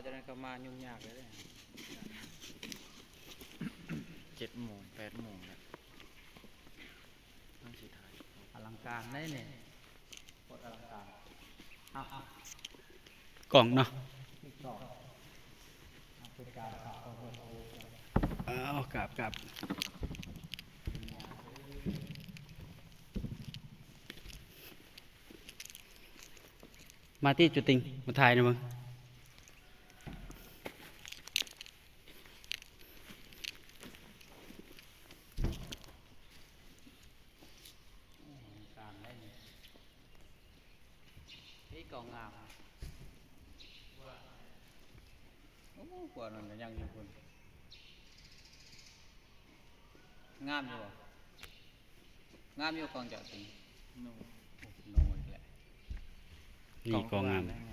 จะนั้นก็มายุ่งยากเลย7 โมง 8 โมงแล้วนั่งสิถ่ายอลังการได้เนี่ยโคตรอลังการกล่องเนาะเอากลับมาที่จุดติงมาถ่ายนะมึงการได้เนี่ยนี่กองงามโอ้กว่านั้นยังอยู่คนงามอยู่งามอยู่กองเจาะติงโน่อีกแหละ นี่กองงาม ได้ไง